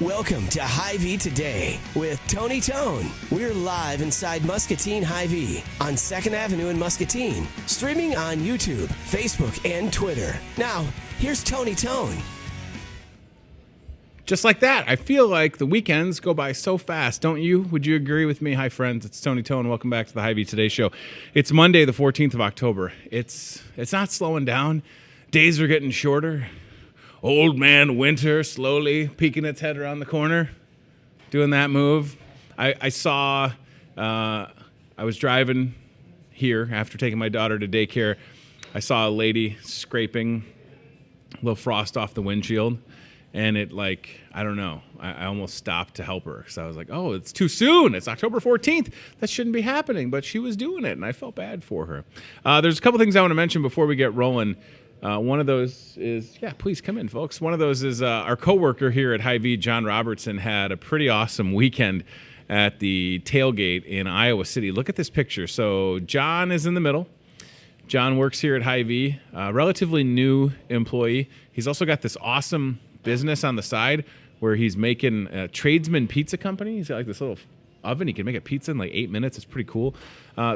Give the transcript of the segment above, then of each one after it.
Welcome to Hy-Vee Today with Tony Tone. We're live inside Muscatine Hy-Vee on 2nd Avenue in Muscatine, streaming on YouTube, Facebook, and Twitter. Now, here's Tony Tone. Just like that, I feel like the weekends go by so fast, don't you? Would you agree with me? Hi, friends. It's Tony Tone. Welcome back to the Hy-Vee Today Show. It's Monday, the 14th of October. It's not slowing down. Days are getting shorter. Old man winter slowly peeking its head around the corner, doing that move. I was driving here after taking my daughter to daycare. I saw a lady scraping a little frost off the windshield, and it I don't know. I almost stopped to help her because I was like, oh, it's too soon. It's October 14th. That shouldn't be happening, but she was doing it, and I felt bad for her. There's a couple things I want to mention before we get rolling. One of those is, please come in, folks. One of those is our coworker here at Hy-Vee, John Robertson, had a pretty awesome weekend at the tailgate in Iowa City. Look at this picture. So John is in the middle. John works here at Hy-Vee, a relatively new employee. He's also got this awesome business on the side where he's making a tradesman pizza company. He's got like this little oven. He can make a pizza in like 8 minutes. It's pretty cool.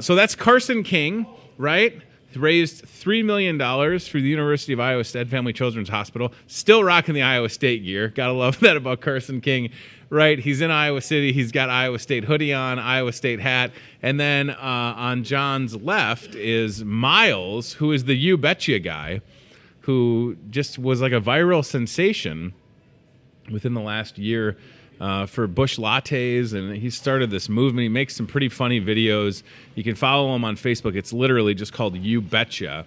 So that's Carson King, right? Raised $3 million for the University of Iowa Stead Family Children's Hospital. Still rocking the Iowa State gear. Gotta love that about Carson King, right? He's in Iowa City. He's got Iowa State hoodie on, Iowa State hat. And then on John's left is Miles, who is the You Betcha guy, who just was like a viral sensation within the last year for Bush lattes, and he started this movement. He makes some pretty funny videos. You can follow him on Facebook. It's literally just called You Betcha.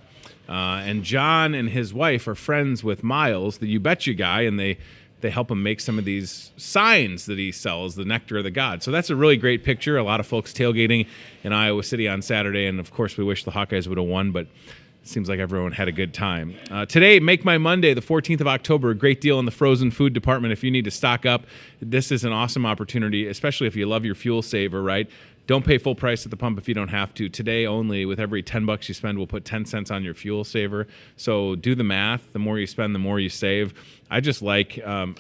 And John and his wife are friends with Miles, the You Betcha guy, and they help him make some of these signs that he sells, the Nectar of the God. So that's a really great picture. A lot of folks tailgating in Iowa City on Saturday, and of course we wish the Hawkeyes would have won, but seems like everyone had a good time. Today, Make My Monday, the 14th of October, a great deal in the frozen food department. If you need to stock up, this is an awesome opportunity, especially if you love your fuel saver, right? Don't pay full price at the pump if you don't have to. Today only, with every $10 you spend, we'll put 10 cents on your fuel saver. So do the math. The more you spend, the more you save. I just like, I'm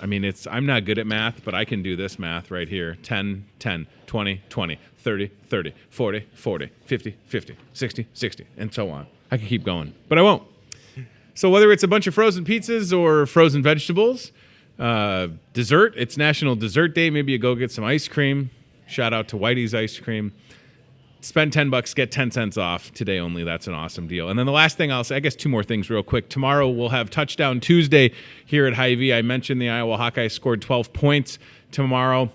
not good at math, but I can do this math right here. 10, 10, 20, 20, 30, 30, 40, 40, 50, 50, 60, 60, and so on. I can keep going, but I won't. So whether it's a bunch of frozen pizzas or frozen vegetables, dessert, it's National Dessert Day. Maybe you go get some ice cream. Shout out to Whitey's Ice Cream. Spend $10, get 10 cents off today only. That's an awesome deal. And then the last thing I'll say, I guess two more things real quick. Tomorrow we'll have Touchdown Tuesday here at Hy-Vee. I mentioned the Iowa Hawkeyes scored 12 points tomorrow.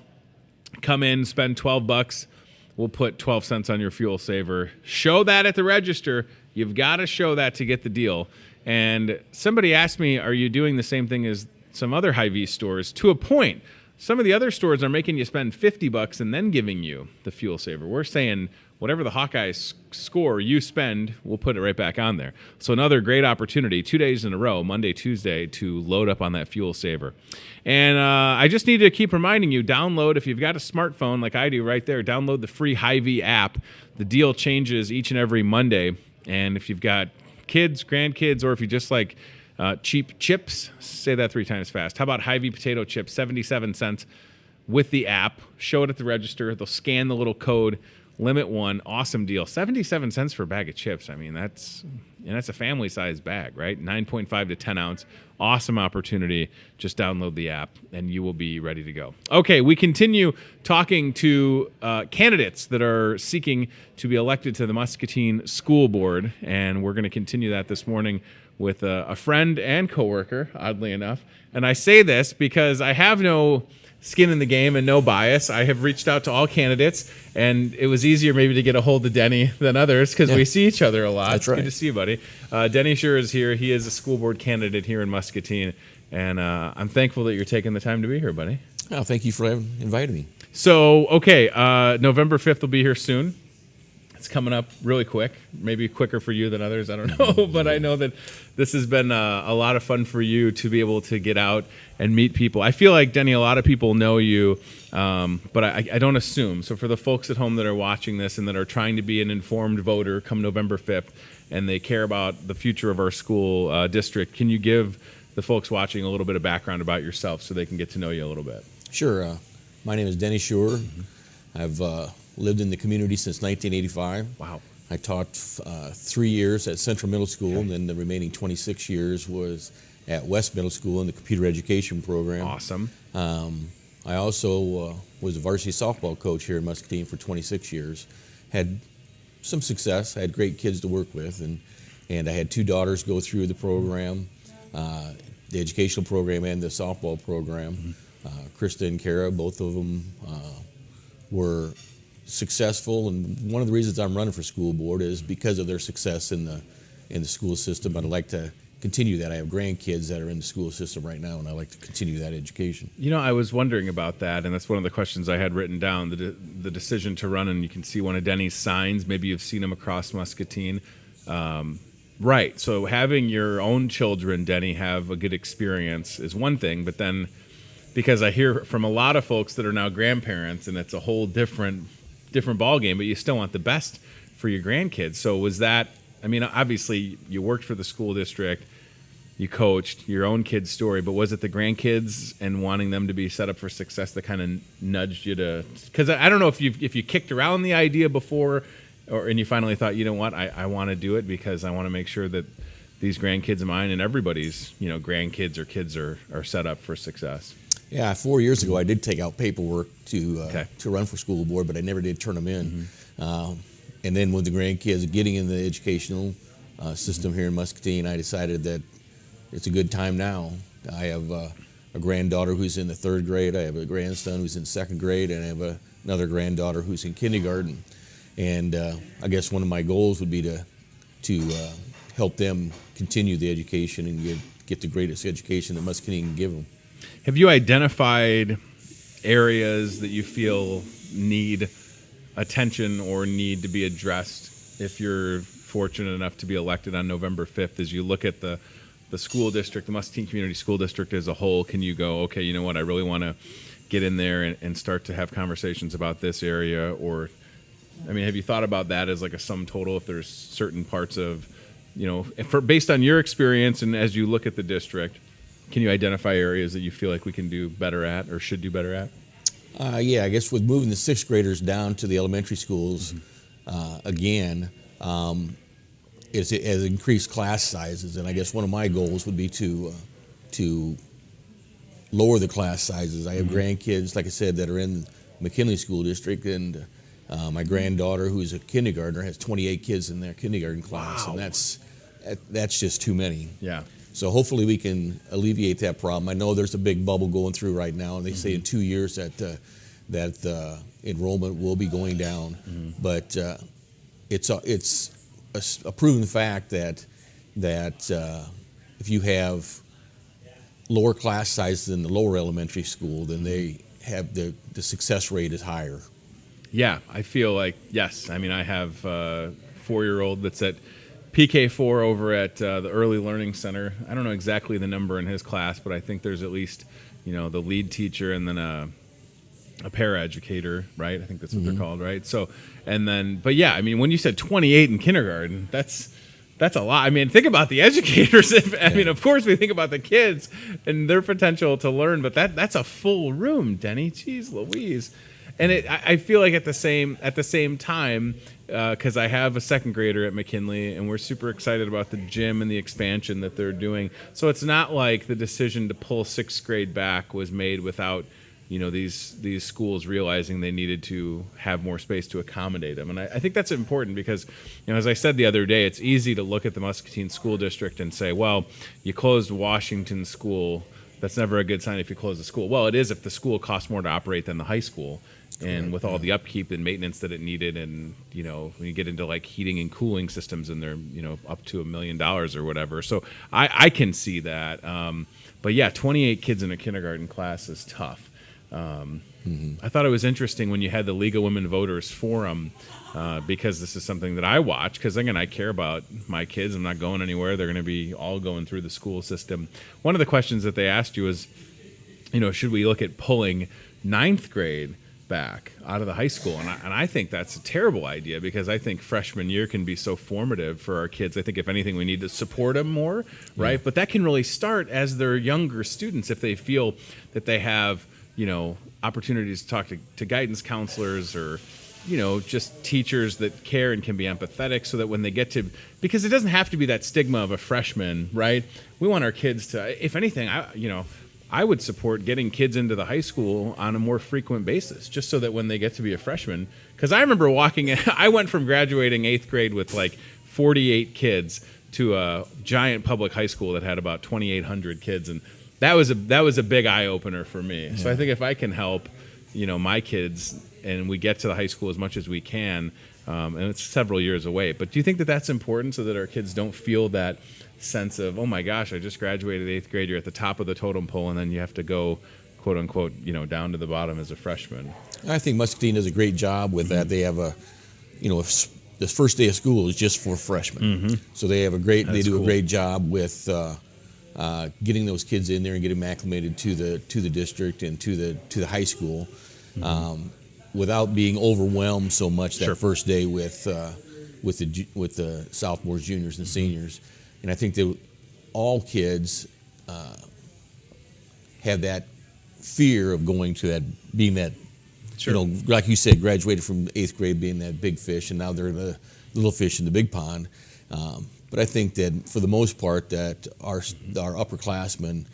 Come in, spend $12. We'll put 12 cents on your fuel saver. Show that at the register. You've got to show that to get the deal. And somebody asked me, are you doing the same thing as some other Hy-Vee stores? To a point. Some of the other stores are making you spend $50 and then giving you the fuel saver. We're saying whatever the Hawkeyes score you spend, we'll put it right back on there. So another great opportunity, 2 days in a row, Monday, Tuesday, to load up on that fuel saver. And I just need to keep reminding you, download, if you've got a smartphone like I do right there, download the free Hy-Vee app. The deal changes each and every Monday. And if you've got kids, grandkids, or if you just like cheap chips, say that 3 times fast. How about Hy-Vee potato chips, 77 cents with the app. Show it at the register. They'll scan the little code. Limit one. Awesome deal. 77 cents for a bag of chips. I mean, that's a family-sized bag, right? 9.5 to 10 ounce. Awesome opportunity. Just download the app, and you will be ready to go. Okay, we continue talking to candidates that are seeking to be elected to the Muscatine School Board, and we're going to continue that this morning with a friend and coworker, oddly enough. And I say this because I have no skin in the game and no bias. I have reached out to all candidates, and it was easier maybe to get a hold of Denny than others because we see each other a lot. That's right. Good to see you, buddy. Denny Sure is here. He is a school board candidate here in Muscatine, and I'm thankful that you're taking the time to be here, buddy. Oh, thank you for inviting me. So, okay, November 5th will be here soon. It's coming up really quick, maybe quicker for you than others. I don't know, but I know that this has been a lot of fun for you to be able to get out and meet people. I feel like, Denny, a lot of people know you, but I don't assume. So for the folks at home that are watching this and that are trying to be an informed voter come November 5th and they care about the future of our school district, can you give the folks watching a little bit of background about yourself so they can get to know you a little bit? Sure. My name is Denny Schur. I've lived in the community since 1985. Wow. I taught 3 years at Central Middle School, and then the remaining 26 years was at West Middle School in the computer education program. Awesome. I also was a varsity softball coach here in Muscatine for 26 years. Had some success. I had great kids to work with, and I had 2 daughters go through the program, the educational program and the softball program. Krista and Kara, both of them were successful, and one of the reasons I'm running for school board is because of their success in the school system. I'd like to continue that. I have grandkids that are in the school system right now, and I'd like to continue that education. You know, I was wondering about that, and that's one of the questions I had written down, the decision to run, and you can see one of Denny's signs. Maybe you've seen them across Muscatine. Right, so having your own children, Denny, have a good experience is one thing, but then, because I hear from a lot of folks that are now grandparents, and it's a whole different ballgame, but you still want the best for your grandkids. So was that, I mean, obviously you worked for the school district, you coached your own kids' story, but was it the grandkids and wanting them to be set up for success that kind of nudged you to, because I don't know if you kicked around the idea before, and you finally thought, you know what, I want to do it because I want to make sure that these grandkids of mine and everybody's, grandkids or kids are set up for success. Yeah, 4 years ago I did take out paperwork to run for school board, but I never did turn them in. And then with the grandkids getting in the educational system here in Muscatine, I decided that it's a good time now. I have a granddaughter who's in the 3rd grade, I have a grandson who's in 2nd grade, and I have another granddaughter who's in kindergarten. And I guess one of my goals would be to help them continue the education and get the greatest education that Muscatine can give them. Have you identified areas that you feel need attention or need to be addressed if you're fortunate enough to be elected on November 5th? As you look at the school district, the Muscatine Community School District as a whole, can you go, okay, you know what, I really want to get in there and start to have conversations about this area? Or, I mean, have you thought about that as like a sum total, if there's certain parts of, based on your experience and as you look at the district, can you identify areas that you feel like we can do better at or should do better at? Yeah, I guess with moving the 6th graders down to the elementary schools again, it has increased class sizes, and I guess one of my goals would be to lower the class sizes. I have grandkids, like I said, that are in McKinley School District, and my granddaughter, who's a kindergartner, has 28 kids in their kindergarten class, Wow. and that's just too many. Yeah. So hopefully we can alleviate that problem. I know there's a big bubble going through right now, and they say in 2 years that enrollment will be going down. But it's a proven fact that if you have lower class sizes in the lower elementary school, then they have the success rate is higher. Yeah, I feel like, yes. I mean, I have a 4-year-old that's at PK4 over at the Early Learning Center. I don't know exactly the number in his class, but I think there's at least, the lead teacher and then a paraeducator, right? I think that's what they're called, right? So, and then, but yeah, I mean, when you said 28 in kindergarten, that's a lot. I mean, think about the educators. I mean, of course, we think about the kids and their potential to learn, but that's a full room, Denny. Jeez Louise. And I feel like at the same time, because I have a 2nd grader at McKinley, and we're super excited about the gym and the expansion that they're doing. So it's not like the decision to pull 6th grade back was made without, these schools realizing they needed to have more space to accommodate them. And I think that's important because, as I said the other day, it's easy to look at the Muscatine School District and say, well, you closed Washington School. That's never a good sign if you close the school. Well, it is if the school costs more to operate than the high school. And with all the upkeep and maintenance that it needed, and when you get into like heating and cooling systems, and they're up to $1 million or whatever, so I can see that. But yeah, 28 kids in a kindergarten class is tough. I thought it was interesting when you had the League of Women Voters Forum, because this is something that I watch. Because again, I care about my kids. I'm not going anywhere. They're going to be all going through the school system. One of the questions that they asked you was, should we look at pulling 9th grade back out of the high school? And I think that's a terrible idea, because I think freshman year can be so formative for our kids. I think if anything, we need to support them more, right? But that can really start as they're younger students, if they feel that they have opportunities to talk to guidance counselors or, just teachers that care and can be empathetic so that when they get to, because it doesn't have to be that stigma of a freshman, right? We want our kids to, if anything, I would support getting kids into the high school on a more frequent basis, just so that when they get to be a freshman, because I remember I went from graduating 8th grade with like 48 kids to a giant public high school that had about 2,800 kids, and that was a big eye opener for me. Yeah. So I think if I can help, my kids, and we get to the high school as much as we can, and it's several years away. But do you think that that's important so that our kids don't feel that sense of, oh my gosh, I just graduated 8th grade, you're at the top of the totem pole, and then you have to go, quote unquote, down to the bottom as a freshman? I think Muscatine does a great job with that. They have the first day of school is just for freshmen, so they have they do a great job with getting those kids in there and getting them acclimated to the district and to the high school, without being overwhelmed so much that first day with the sophomores, juniors, and seniors. And I think that all kids have that fear of going to that, being that, like you said, graduated from 8th grade, being that big fish, and now they're the little fish in the big pond. But I think that for the most part, that our upperclassmen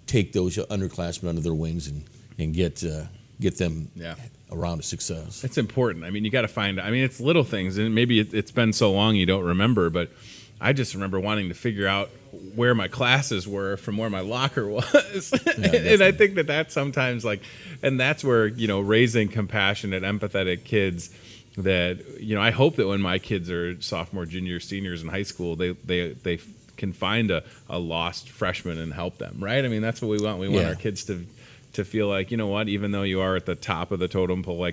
take those underclassmen under their wings and get them around to success. It's important. I mean, you got to find. I mean, it's little things, and maybe it's been so long you don't remember, but I just remember wanting to figure out where my classes were from where my locker was. And I think that sometimes and that's where, raising compassionate, empathetic kids that, I hope that when my kids are sophomore, junior, seniors in high school, they can find a lost freshman and help them, right? I mean, that's what we want. We want our kids to feel like, even though you are at the top of the totem pole,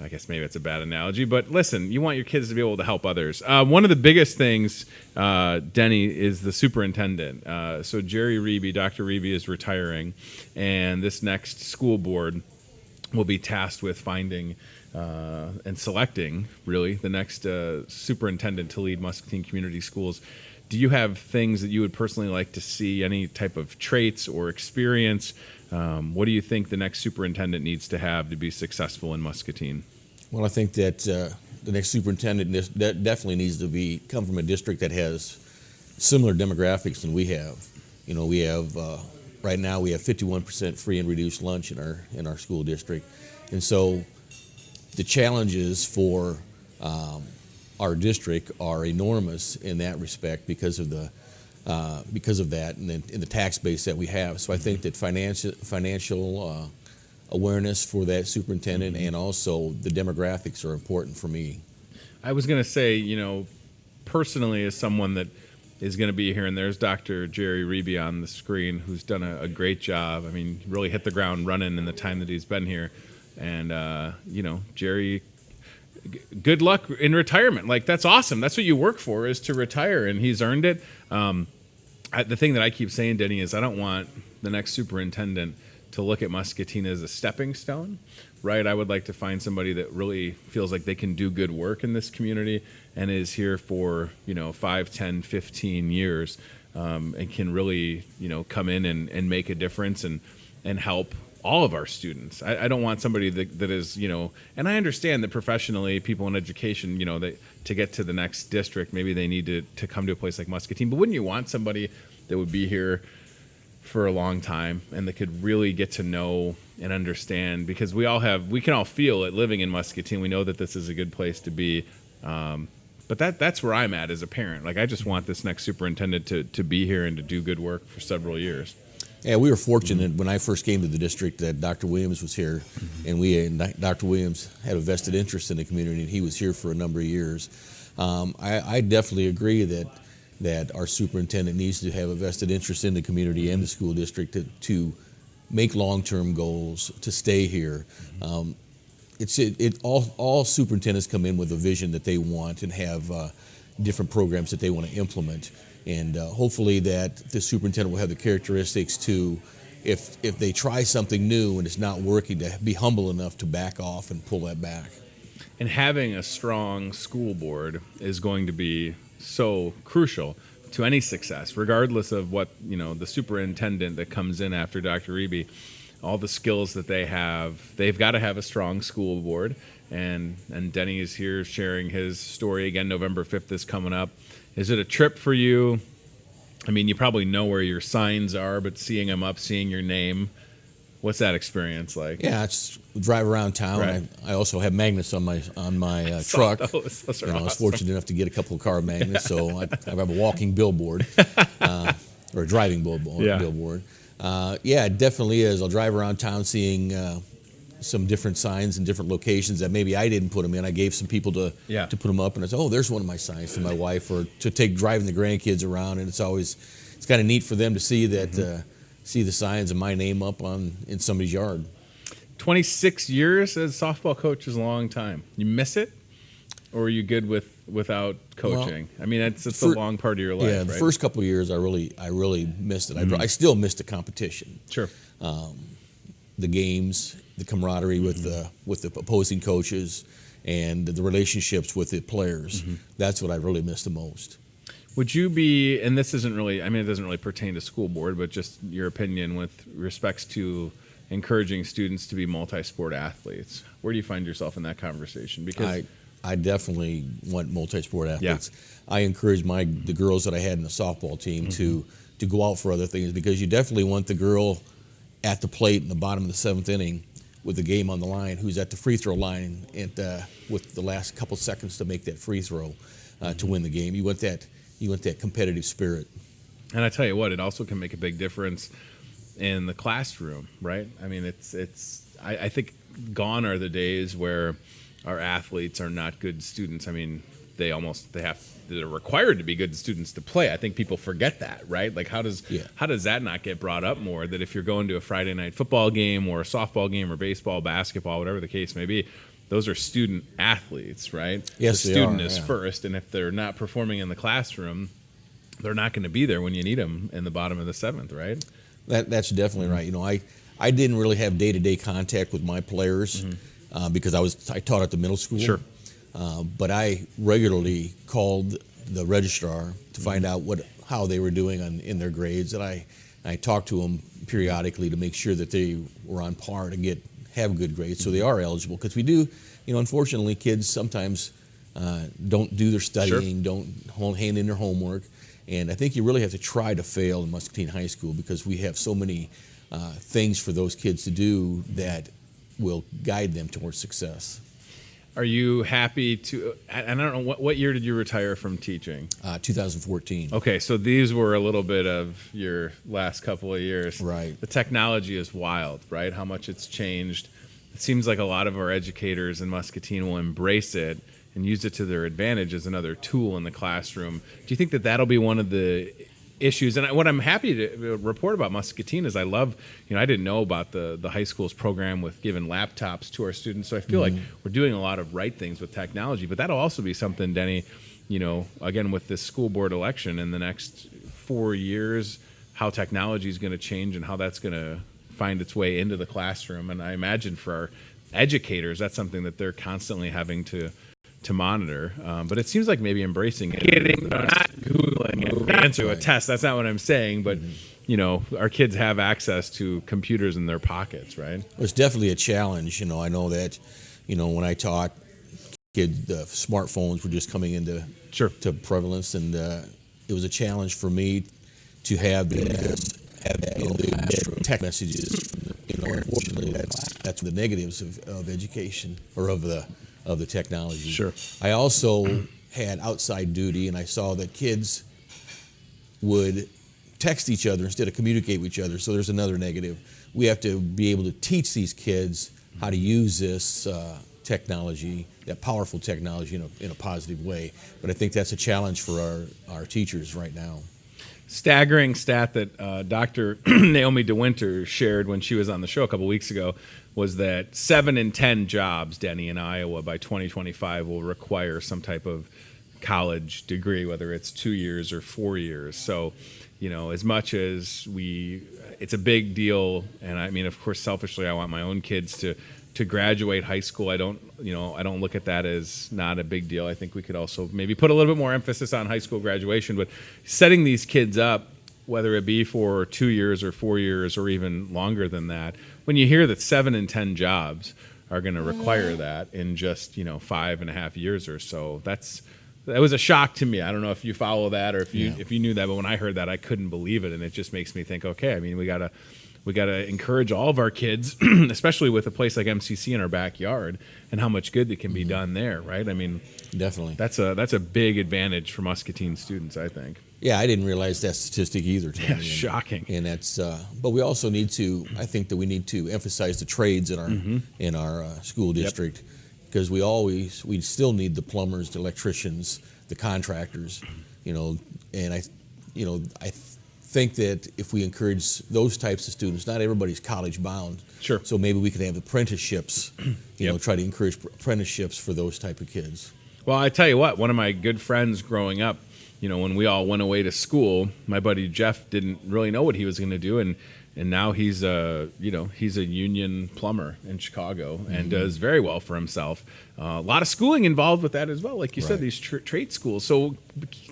I guess maybe it's a bad analogy, but listen, you want your kids to be able to help others. One of the biggest things, Denny, is the superintendent. So Jerry Reby, Dr. Reby is retiring, and this next school board will be tasked with finding and selecting, really, the next superintendent to lead Muscatine Community Schools. Do you have things that you would personally like to see, any type of traits or experience? What do you think the next superintendent needs to have to be successful in Muscatine? Well, I think that the next superintendent that definitely needs to come from a district that has similar demographics than we have. We have right now we have 51% free and reduced lunch in our school district, and so the challenges for our district are enormous in that respect because of that and the tax base that we have. So I think that financial awareness for that superintendent and also the demographics are important for me. I was going to say, personally, as someone that is going to be here, and there's Dr. Jerry Reby on the screen, who's done a great job. I mean, really hit the ground running in the time that he's been here. And, Jerry, good luck in retirement. That's awesome. That's what you work for, is to retire, and he's earned it. The thing that I keep saying, Denny, is I don't want the next superintendent to look at Muscatine as a stepping stone, right? I would like to find somebody that really feels like they can do good work in this community and is here for, 5, 10, 15 years, and can really, come in and make a difference and help all of our students. I don't want somebody that is, and I understand that professionally, people in education, to get to the next district, maybe they need to come to a place like Muscatine. But wouldn't you want somebody that would be here for a long time and that could really get to know and understand? Because we can all feel it living in Muscatine. We know that this is a good place to be. But that's where I'm at as a parent. I just want this next superintendent to be here and to do good work for several years. Yeah, we were fortunate when I first came to the district that Dr. Williams was here, and Dr. Williams had a vested interest in the community, and he was here for a number of years. I definitely agree that our superintendent needs to have a vested interest in the community and the school district to make long-term goals, to stay here. All superintendents come in with a vision that they want and have different programs that they want to implement. And hopefully that the superintendent will have the characteristics to, if they try something new and it's not working, to be humble enough to back off and pull that back. And having a strong school board is going to be so crucial to any success, regardless of what, the superintendent that comes in after Dr. Reby. all the skills that they have. They've got to have a strong school board. And Denny is here sharing his story again. November 5th is coming up. Is it a trip for you? I mean, you probably know where your signs are, but seeing them up, seeing your name, what's that experience like? Yeah, it's drive around town. Right. I also have magnets on my truck. Those are I was awesome. fortunate enough to get a couple of car magnets, so I have a walking billboard or a driving billboard. Yeah, it definitely is. I'll drive around town seeing some different signs in different locations that maybe I didn't put them in. I gave some people to put them up, and I said, "Oh, there's one of my signs," to my wife, or to take driving the grandkids around. And it's kind of neat for them to see that see the signs and my name up in somebody's yard. 26 years as a softball coach is a long time. You miss it, or are you good without coaching? Well, I mean, it's a long part of your life. Yeah, the right? first couple of years, I really missed it. I still miss the competition. Sure. The games, the camaraderie with the opposing coaches, and the relationships with the players. That's what I really miss the most. Would you be, and this isn't really, I mean, it doesn't really pertain to school board, but just your opinion with respects to encouraging students to be multi-sport athletes. Where do you find yourself in that conversation? Because I definitely want multi-sport athletes. Yeah. I encourage the girls that I had in the softball team to go out for other things, because you definitely want the girl at the plate in the bottom of the 7th inning with the game on the line, who's at the free throw line and with the last couple seconds to make that free throw to win the game. You want that competitive spirit. And I tell you what, it also can make a big difference in the classroom, right? I mean, I think gone are the days where our athletes are not good students. I mean, they're required to be good students to play. I think people forget that, right? Like, how does that not get brought up more? That if you're going to a Friday night football game or a softball game or baseball, basketball, whatever the case may be, those are student athletes, right? Yes, the they student are, is first, and if they're not performing in the classroom, they're not going to be there when you need them in the bottom of the 7th, right? That's definitely right. You know, I didn't really have day-to-day contact with my players because I taught at the middle school. Sure. But I regularly called the registrar to find out how they were doing in their grades, and I talked to them periodically to make sure that they were on par to have good grades, so they are eligible. Because we do, unfortunately, kids sometimes don't do their studying, don't hand in their homework, and I think you really have to try to fail in Muscatine High School, because we have so many things for those kids to do that will guide them towards success. Are you happy to, and I don't know, what year did you retire from teaching? 2014. Okay, so these were a little bit of your last couple of years. Right. The technology is wild, right? How much it's changed. It seems like a lot of our educators in Muscatine will embrace it and use it to their advantage as another tool in the classroom. Do you think that that'll be one of the issues? And what I'm happy to report about Muscatine is I didn't know about the high school's program with giving laptops to our students, so I feel like we're doing a lot of right things with technology. But that'll also be something, Denny, again, with this school board election in the next 4 years, how technology is going to change and how that's going to find its way into the classroom. And I imagine for our educators, that's something that they're constantly having to monitor, but it seems like maybe embracing it. Not Googling it, answer a test. That's not what I'm saying, but our kids have access to computers in their pockets, right? Well, it's definitely a challenge. I know that, when I taught kids, the smartphones were just coming into to prevalence, and it was a challenge for me to have the tech messages. Unfortunately, that's the negatives of education, or of the technology. Sure. I also had outside duty, and I saw that kids would text each other instead of communicate with each other. So there's another negative. We have to be able to teach these kids how to use this technology, that powerful technology, in a positive way. But I think that's a challenge for our teachers right now. Staggering stat that Dr. Naomi DeWinter shared when she was on the show a couple weeks ago was that 7 in 10 jobs, Denny, in Iowa by 2025 will require some type of college degree, whether it's 2 years or 4 years. So, as much as it's a big deal, and I mean, of course, selfishly, I want my own kids to graduate high school. I don't look at that as not a big deal. I think we could also maybe put a little bit more emphasis on high school graduation, but setting these kids up whether it be for 2 years or 4 years or even longer than that, when you hear that 7 in 10 jobs are going to require that in just 5.5 years or so, that was a shock to me. I don't know if you follow that or if you knew that, but when I heard that, I couldn't believe it, and it just makes me think, okay, I mean, we gotta encourage all of our kids, especially with a place like MCC in our backyard, and how much good that can be done there, right? I mean, definitely, that's a big advantage for Muscatine students, I think. Yeah, I didn't realize that statistic either, Tony. Yeah, shocking. And that's, but we also need to. I think that we need to emphasize the trades in our school district, because we still need the plumbers, the electricians, the contractors, and I think that if we encourage those types of students, not everybody's college bound. Sure. So maybe we could have apprenticeships, try to encourage apprenticeships for those type of kids. Well, I tell you what, one of my good friends growing up, when we all went away to school, my buddy Jeff didn't really know what he was going to do, and now he's a union plumber in Chicago and does very well for himself. A lot of schooling involved with that as well, like you said, these trade schools. So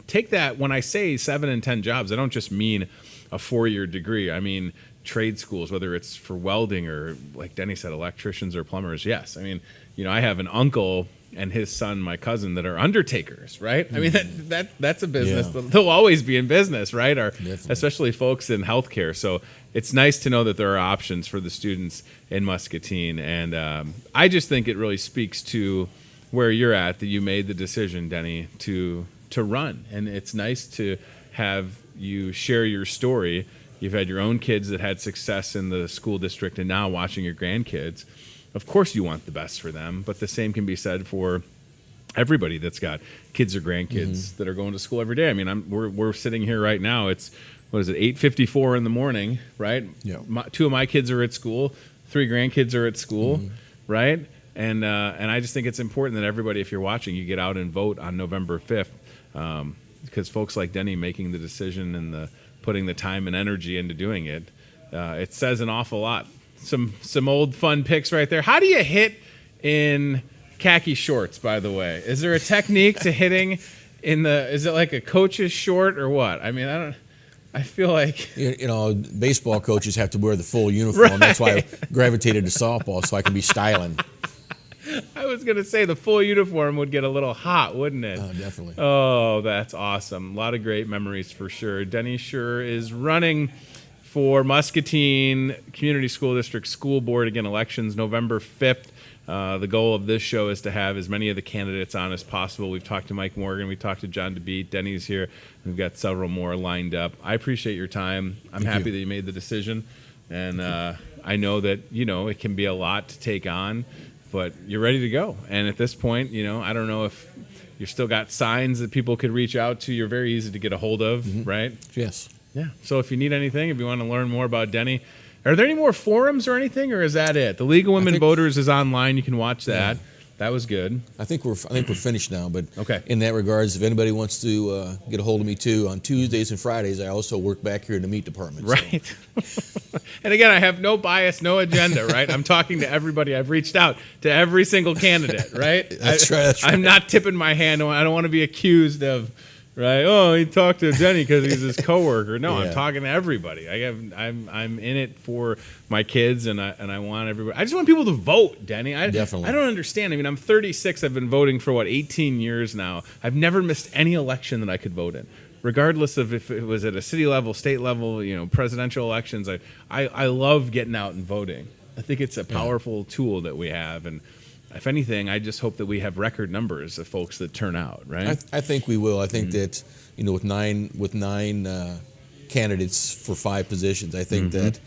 take that, when I say 7 in 10 jobs, I don't just mean a 4-year degree. I mean trade schools, whether it's for welding or, like Denny said, electricians or plumbers. Yes, I mean, I have an uncle and his son, my cousin, that are undertakers, right? I mean, that's a business. Yeah. They'll always be in business, right? Or especially folks in healthcare. So it's nice to know that there are options for the students in Muscatine. And I just think it really speaks to where you're at, that you made the decision, Denny, to run. And it's nice to have you share your story. You've had your own kids that had success in the school district, and now watching your grandkids. Of course you want the best for them, but the same can be said for everybody that's got kids or grandkids that are going to school every day. I mean, we're sitting here right now. It's, 8:54 in the morning, right? Yeah. 2 of my kids are at school, 3 grandkids are at school, right? And I just think it's important that everybody, if you're watching, you get out and vote on November 5th, because folks like Denny making the decision and putting the time and energy into doing it, it says an awful lot. Some old fun picks right there. How do you hit in khaki shorts, by the way? Is there a technique to hitting is it like a coach's short or what? I mean, I feel like baseball coaches have to wear the full uniform. Right. That's why I gravitated to softball, so I can be styling. I was going to say the full uniform would get a little hot, wouldn't it? Definitely. Oh, that's awesome. A lot of great memories for sure. Denny sure is running for Muscatine Community School District School Board, again, elections November 5th. The goal of this show is to have as many of the candidates on as possible. We've talked to Mike Morgan. We've talked to John DeBeat. Denny's here. We've got several more lined up. I appreciate your time. I'm happy that you made the decision. And I know that, it can be a lot to take on, but you're ready to go. And at this point, I don't know if you've still got signs that people could reach out to. You're very easy to get a hold of, right? Yes. Yeah. So if you need anything, if you want to learn more about Denny, are there any more forums or anything, or is that it? The League of Women Voters is online. You can watch that. That was good. I think we're finished now. But okay. In that regards, if anybody wants to get a hold of me too, on Tuesdays and Fridays, I also work back here in the meat department. Right. So. And again, I have no bias, no agenda. Right. I'm talking to everybody. I've reached out to every single candidate. Right. That's right. I'm not tipping my hand. I don't want to be accused of. Right. Oh, he talked to Denny because he's his coworker. No, I'm talking to everybody. I'm in it for my kids, and I want everybody. I just want people to vote, Denny. Definitely. I don't understand. I mean, I'm 36. I've been voting for 18 years now. I've never missed any election that I could vote in, regardless of if it was at a city level, state level, presidential elections. I love getting out and voting. I think it's a powerful tool that we have, and if anything, I just hope that we have record numbers of folks that turn out, right? I think we will. I think that with nine candidates for 5 positions, I think that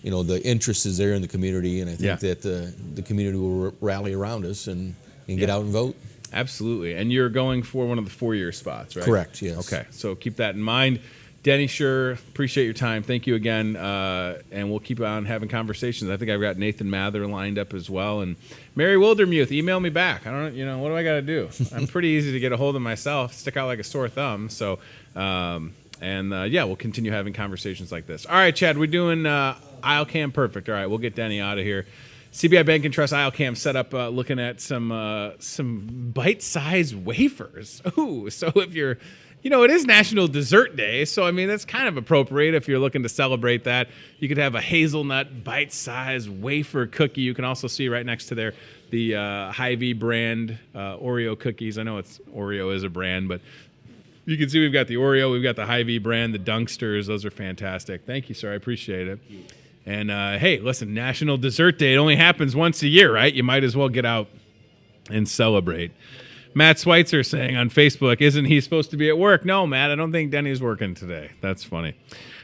the interest is there in the community, and I think that the community will rally around us and get out and vote. Absolutely. And you're going for one of the 4-year spots, right? Correct. Yes. Okay. So keep that in mind. Denny, sure, appreciate your time. Thank you again, and we'll keep on having conversations. I think I've got Nathan Mather lined up as well, and Mary Wildermuth, email me back. I don't, what do I got to do? I'm pretty easy to get a hold of myself, stick out like a sore thumb. So, we'll continue having conversations like this. All right, Chad, we're doing Aisle Cam Perfect. All right, we'll get Denny out of here. CBI Bank and Trust aisle cam set up looking at some bite-sized wafers. Ooh, so if you're, it is National Dessert Day, so I mean that's kind of appropriate if you're looking to celebrate that. You could have a hazelnut bite-sized wafer cookie. You can also see right next to there the Hy-Vee brand Oreo cookies. I know Oreo is a brand, but you can see we've got the Oreo, we've got the Hy-Vee brand, the Dunksters. Those are fantastic. Thank you, sir. I appreciate it. And hey, listen, National Dessert Day, it only happens once a year, right? You might as well get out and celebrate. Matt Schweitzer saying on Facebook, isn't he supposed to be at work? No, Matt, I don't think Denny's working today. That's funny.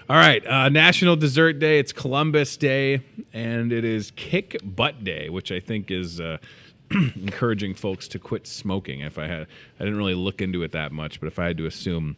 All right, National Dessert Day, it's Columbus Day, and it is Kick Butt Day, which I think is encouraging folks to quit smoking. I didn't really look into it that much, but if I had to assume,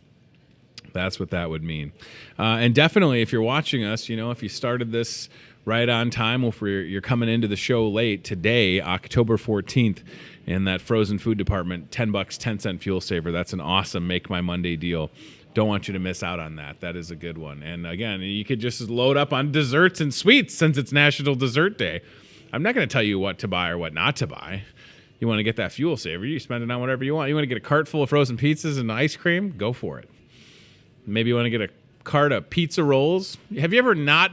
that's what that would mean. And definitely, if you're watching us, if you started this right on time, or if you're coming into the show late, today, October 14th, in that frozen food department, $10, 10-cent fuel saver. That's an awesome Make My Monday deal. Don't want you to miss out on that. That is a good one. And again, you could just load up on desserts and sweets since it's National Dessert Day. I'm not going to tell you what to buy or what not to buy. You want to get that fuel saver, you spend it on whatever you want. You want to get a cart full of frozen pizzas and ice cream? Go for it. Maybe you want to get a cart of pizza rolls. Have you ever not?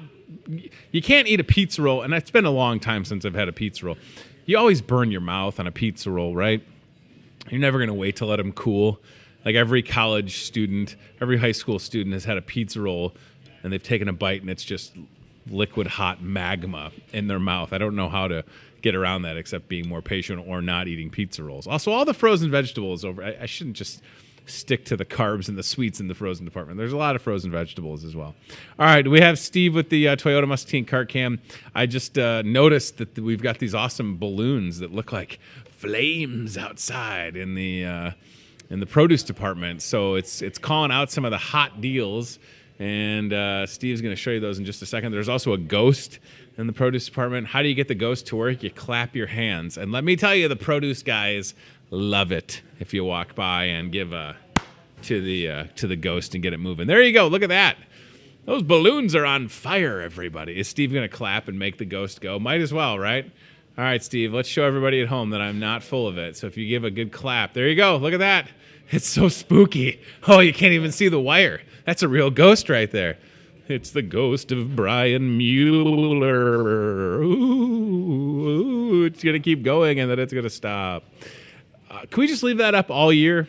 You can't eat a pizza roll, and it's been a long time since I've had a pizza roll. You always burn your mouth on a pizza roll, right? You're never going to wait to let them cool. Like every college student, every high school student has had a pizza roll, and they've taken a bite, and it's just liquid hot magma in their mouth. I don't know how to get around that except being more patient or not eating pizza rolls. Also, all the frozen vegetables over. I shouldn't just stick to the carbs and the sweets in the frozen department. There's a lot of frozen vegetables as well. All right, we have Steve with the Toyota Muscatine cart cam. I just noticed that we've got these awesome balloons that look like flames outside in the produce department. So it's calling out some of the hot deals, and Steve's going to show you those in just a second. There's also a ghost in the produce department. How do you get the ghost to work? You clap your hands. And let me tell you, the produce guys love it if you walk by and give to the ghost and get it moving. There you go. Look at that. Those balloons are on fire, everybody. Is Steve going to clap and make the ghost go? Might as well, right? All right, Steve, let's show everybody at home that I'm not full of it. So if you give a good clap, there you go. Look at that. It's so spooky. Oh, you can't even see the wire. That's a real ghost right there. It's the ghost of Brian Mueller. Ooh, it's going to keep going and then it's going to stop. Can we just leave that up all year?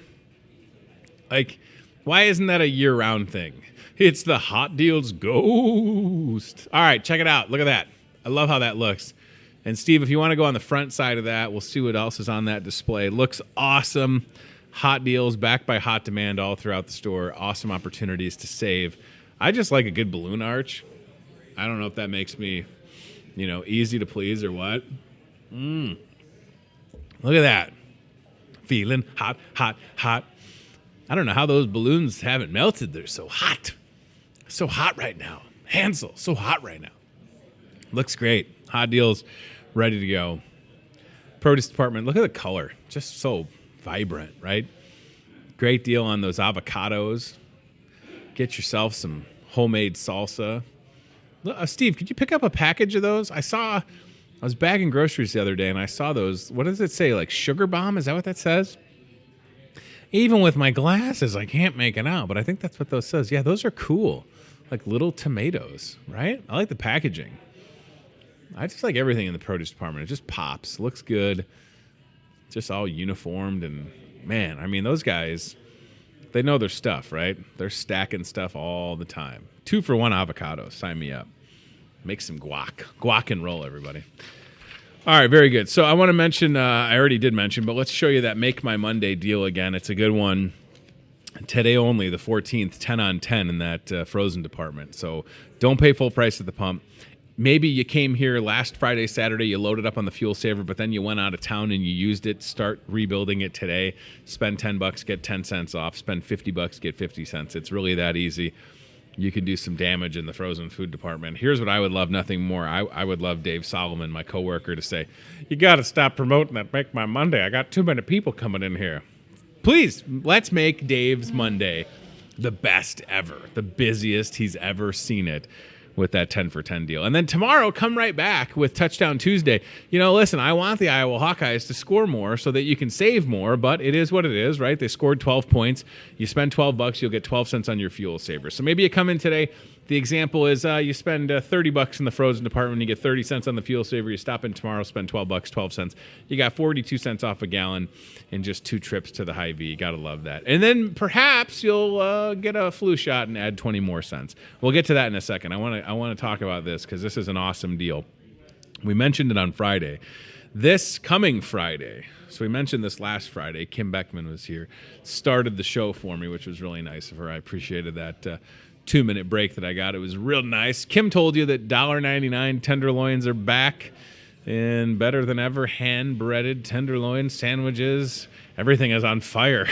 Like, why isn't that a year-round thing? It's the Hot Deals Ghost. All right, check it out. Look at that. I love how that looks. And, Steve, if you want to go on the front side of that, we'll see what else is on that display. It looks awesome. Hot deals backed by hot demand all throughout the store. Awesome opportunities to save. I just like a good balloon arch. I don't know if that makes me, easy to please or what. Look at that. Feeling hot, hot, hot. I don't know how those balloons haven't melted. They're so hot. So hot right now. Hansel, so hot right now. Looks great. Hot deals, ready to go. Produce department, look at the color. Just so vibrant, right? Great deal on those avocados. Get yourself some homemade salsa. Steve, could you pick up a package of those? I was bagging groceries the other day, and I saw those. What does it say? Like sugar bomb? Is that what that says? Even with my glasses, I can't make it out, but I think that's what those says. Yeah, those are cool. Like little tomatoes, right? I like the packaging. I just like everything in the produce department. It just pops. Looks good. Just all uniformed. And, man, I mean, those guys, they know their stuff, right? They're stacking stuff all the time. 2 for 1 avocado. Sign me up. Make some guac. Guac and roll, everybody. All right, very good. So I want to mention, I already did mention, but let's show you that Make My Monday deal again. It's a good one. Today only, the 14th, 10 on 10 in that frozen department. So don't pay full price at the pump. Maybe you came here last Friday, Saturday, you loaded up on the fuel saver, but then you went out of town and you used it. Start rebuilding it today. Spend $10, get 10 cents off. Spend $50, get 50 cents. It's really that easy. You can do some damage in the frozen food department. Here's what I would love, nothing more. I would love Dave Solomon, my coworker, to say, you got to stop promoting that Make My Monday. I got too many people coming in here. Please, let's make Dave's Monday the best ever, the busiest he's ever seen it. with that 10 for 10 deal. And then tomorrow, come right back with Touchdown Tuesday. Listen, I want the Iowa Hawkeyes to score more so that you can save more, but it is what it is, right? They scored 12 points. You spend $12, you'll get 12 cents on your fuel saver. So maybe you come in today. The example is you spend $30 in the frozen department, you get 30 cents on the fuel saver. You stop in tomorrow, spend $12, 12 cents. You got 42 cents off a gallon in just 2 trips to the Hy-Vee. You got to love that. And then perhaps you'll get a flu shot and add 20 more cents. We'll get to that in a second. I want to talk about this because this is an awesome deal. We mentioned it on Friday. This coming Friday, so we mentioned this last Friday, Kim Beckman was here, started the show for me, which was really nice of her. I appreciated that 2-minute break that I got. It was real nice. Kim told you that $1.99 tenderloins are back and better than ever. Hand-breaded tenderloin sandwiches. Everything is on fire.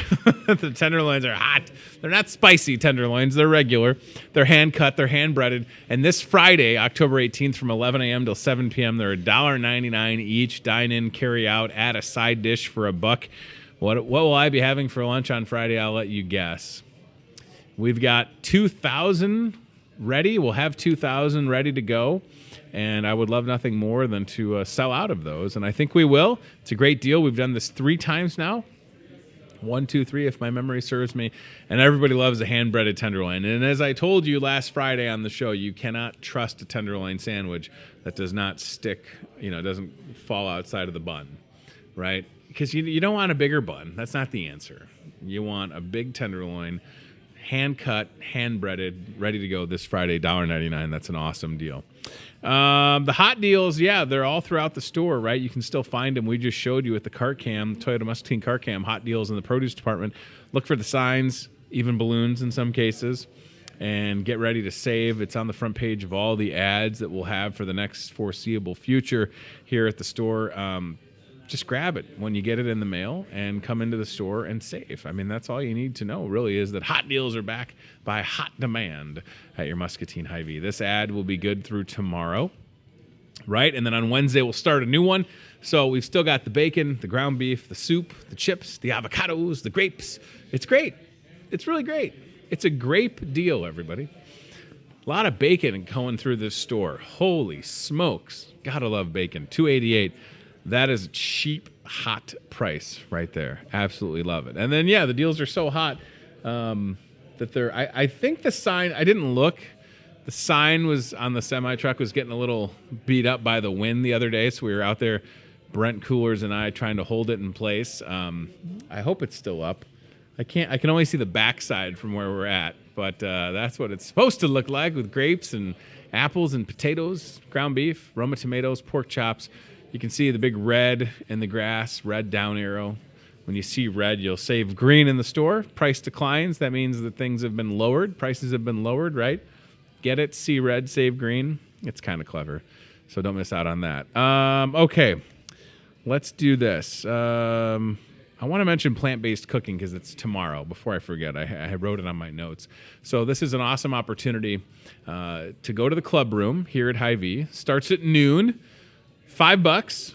The tenderloins are hot. They're not spicy tenderloins. They're regular. They're hand-cut. They're hand-breaded. And this Friday, October 18th, from 11 a.m. till 7 p.m., they're $1.99 each. Dine in, carry out, add a side dish for $1. What will I be having for lunch on Friday? I'll let you guess. We've got 2,000 ready. We'll have 2,000 ready to go. And I would love nothing more than to sell out of those. And I think we will. It's a great deal. We've done this 3 times now. 1, 2, 3, if my memory serves me. And everybody loves a hand-breaded tenderloin. And as I told you last Friday on the show, you cannot trust a tenderloin sandwich that does not stick, doesn't fall outside of the bun, right? Because you don't want a bigger bun. That's not the answer. You want a big tenderloin, hand-cut, hand-breaded, ready to go this Friday, $1.99. That's an awesome deal. The hot deals, they're all throughout the store, right? You can still find them. We just showed you at the cart cam, Toyota Muscatine cart cam, hot deals in the produce department. Look for the signs, even balloons in some cases, and get ready to save. It's on the front page of all the ads that we'll have for the next foreseeable future here at the store. Just grab it when you get it in the mail and come into the store and save. I mean, that's all you need to know, really, is that hot deals are back by hot demand at your Muscatine Hy-Vee. This ad will be good through tomorrow, right? And then on Wednesday, we'll start a new one. So we've still got the bacon, the ground beef, the soup, the chips, the avocados, the grapes. It's great. It's really great. It's a grape deal, everybody. A lot of bacon going through this store. Holy smokes. Gotta love bacon. $2.88. That is a cheap, hot price right there. Absolutely love it. And then, the deals are so hot that they're... I think the sign... I didn't look. The sign was on the semi-truck was getting a little beat up by the wind the other day, so we were out there, Brent Coolers and I, trying to hold it in place. I hope it's still up. I can only see the backside from where we're at, but that's what it's supposed to look like, with grapes and apples and potatoes, ground beef, Roma tomatoes, pork chops. You can see the big red in the grass, red down arrow. When you see red, you'll save green in the store. Price declines. That means that things have been lowered. Prices have been lowered, right? Get it? See red, save green. It's kind of clever. So don't miss out on that. Okay, let's do this. I want to mention plant-based cooking because it's tomorrow. Before I forget, I wrote it on my notes. So this is an awesome opportunity to go to the club room here at Hy-Vee. Starts at noon. $5.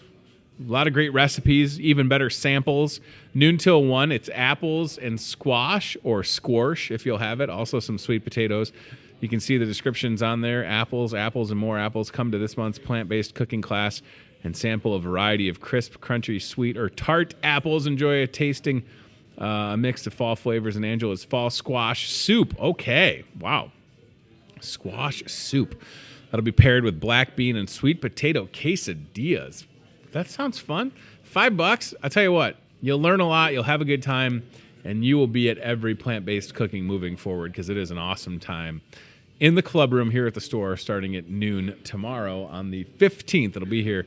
A lot of great recipes, even better samples. Noon till 1, it's apples and squash, or squash if you'll have it. Also some sweet potatoes. You can see the descriptions on there. Apples, and more apples. Come to this month's plant-based cooking class and sample a variety of crisp, crunchy, sweet, or tart apples. Enjoy a tasting mix of fall flavors and Angela's fall squash soup. Okay, wow. Squash soup. That'll be paired with black bean and sweet potato quesadillas. That sounds fun. $5. I'll tell you what, you'll learn a lot, you'll have a good time, and you will be at every plant-based cooking moving forward because it is an awesome time in the club room here at the store starting at noon tomorrow on the 15th. It'll be here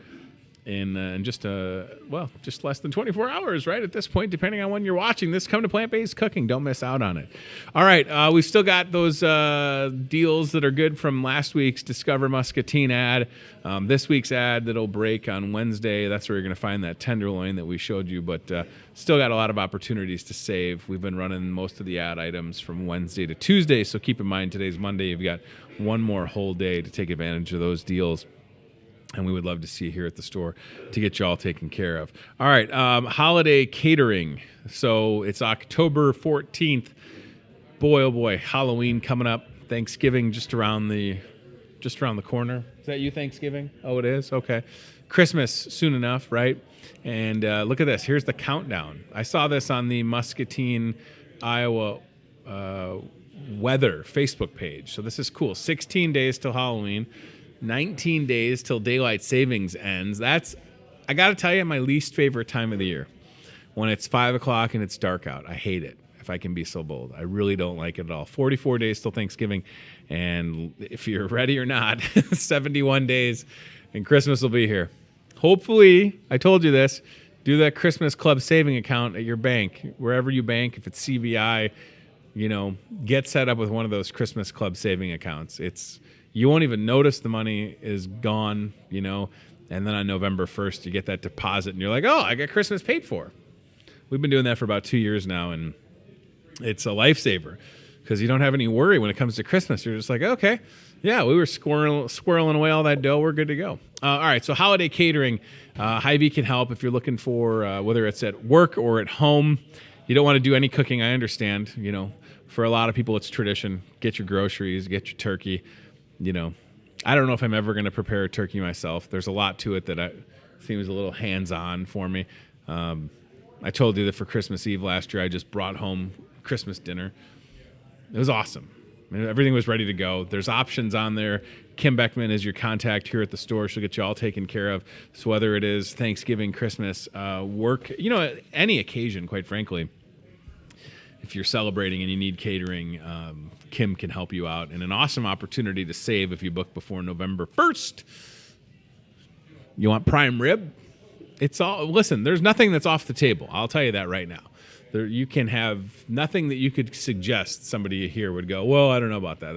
in just less than 24 hours, right? At this point, depending on when you're watching this, come to Plant-Based Cooking. Don't miss out on it. All right, we've still got those deals that are good from last week's Discover Muscatine ad. This week's ad that'll break on Wednesday, that's where you're going to find that tenderloin that we showed you, but still got a lot of opportunities to save. We've been running most of the ad items from Wednesday to Tuesday, so keep in mind today's Monday. You've got one more whole day to take advantage of those deals. And we would love to see you here at the store to get you all taken care of. All right, holiday catering. So it's October 14th. Boy, oh boy, Halloween coming up. Thanksgiving just around the just around the corner. Is that you, Thanksgiving? Oh, it is? Okay. Christmas soon enough, right? And look at this. Here's the countdown. I saw this on the Muscatine, Iowa weather Facebook page. So this is cool. 16 days till Halloween, 19 days till daylight savings ends. That's, I got to tell you, my least favorite time of the year. When it's 5 o'clock and it's dark out. I hate it, if I can be so bold. I really don't like it at all. 44 days till Thanksgiving. And if you're ready or not, 71 days and Christmas will be here. Hopefully, I told you this, do that Christmas Club saving account at your bank, wherever you bank. If it's CVI, get set up with one of those Christmas Club saving accounts. You won't even notice the money is gone, and then on November 1st, you get that deposit and you're like, oh, I got Christmas paid for. We've been doing that for about 2 years now, and it's a lifesaver because you don't have any worry when it comes to Christmas. You're just like, okay, yeah, we were squirreling away all that dough. We're good to go. All right, so holiday catering, Hy-Vee can help if you're looking for whether it's at work or at home. You don't want to do any cooking, I understand. For a lot of people, it's tradition. Get your groceries, get your turkey. I don't know if I'm ever going to prepare a turkey myself. There's a lot to it that seems a little hands-on for me. I told you that for Christmas Eve last year, I just brought home Christmas dinner. It was awesome. Everything was ready to go. There's options on there. Kim Beckman is your contact here at the store. She'll get you all taken care of. So whether it is Thanksgiving, Christmas, work, any occasion, quite frankly, if you're celebrating and you need catering, Kim can help you out. And an awesome opportunity to save if you book before November 1st. You want prime rib? Listen, there's nothing that's off the table. I'll tell you that right now. You can have nothing that you could suggest somebody here would go, well, I don't know about that.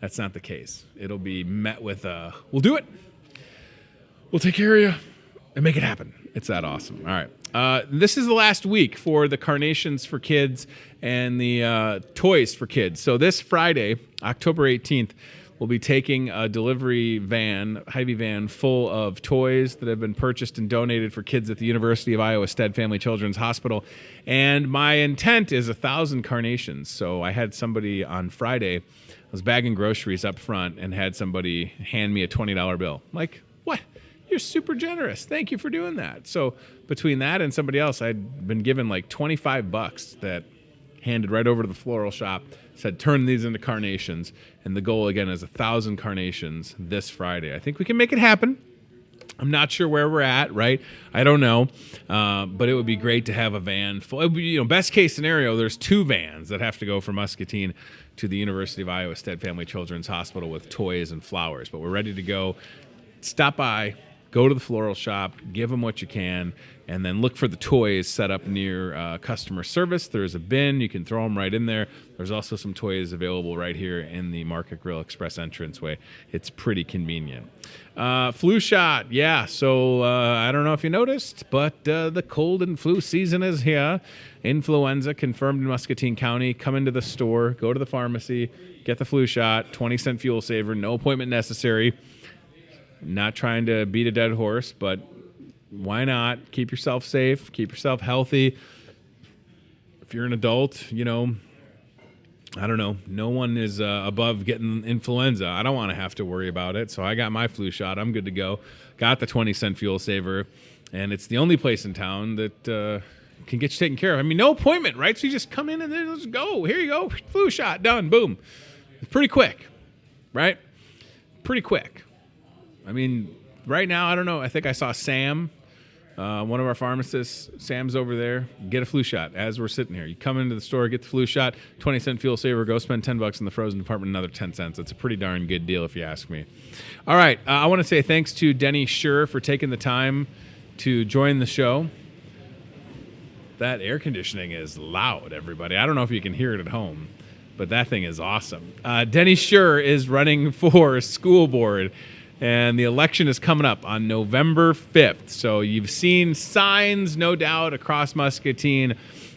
That's not the case. It'll be met with we'll do it. We'll take care of you and make it happen. It's that awesome. All right. This is the last week for the carnations for kids and the toys for kids. So this Friday, October 18th, we'll be taking a delivery van, Hy-Vee van, full of toys that have been purchased and donated for kids at the University of Iowa Stead Family Children's Hospital. And my intent is 1,000 carnations. So I had somebody on Friday, I was bagging groceries up front and had somebody hand me a $20 bill. I'm like, what? You're super generous. Thank you for doing that. So between that and somebody else, I'd been given like $25 that handed right over to the floral shop, said, turn these into carnations. And the goal, again, is 1,000 carnations this Friday. I think we can make it happen. I'm not sure where we're at, right? I don't know. But it would be great to have a van full. It would be, best case scenario, there's 2 vans that have to go from Muscatine to the University of Iowa Stead Family Children's Hospital with toys and flowers. But we're ready to go. Stop by. Go to the floral shop, give them what you can, and then look for the toys set up near customer service. There's a bin. You can throw them right in there. There's also some toys available right here in the Market Grill Express entranceway. It's pretty convenient. Flu shot, yeah. So I don't know if you noticed, but the cold and flu season is here. Influenza confirmed in Muscatine County. Come into the store, go to the pharmacy, get the flu shot, 20-cent fuel saver, no appointment necessary. Not trying to beat a dead horse, but why not? Keep yourself safe. Keep yourself healthy. If you're an adult, I don't know. No one is above getting influenza. I don't want to have to worry about it. So I got my flu shot. I'm good to go. Got the 20-cent fuel saver. And it's the only place in town that can get you taken care of. I mean, no appointment, right? So you just come in and then let's go. Here you go. Flu shot. Done. Boom. It's pretty quick, right? Pretty quick. I mean, right now, I don't know. I think I saw Sam, one of our pharmacists. Sam's over there. Get a flu shot as we're sitting here. You come into the store, get the flu shot, 20-cent fuel saver, go spend $10 in the frozen department, another 10 cents. It's a pretty darn good deal if you ask me. All right. I want to say thanks to Denny Schur for taking the time to join the show. That air conditioning is loud, everybody. I don't know if you can hear it at home, but that thing is awesome. Denny Schur is running for school board. And the election is coming up on November 5th. So you've seen signs, no doubt, across Muscatine.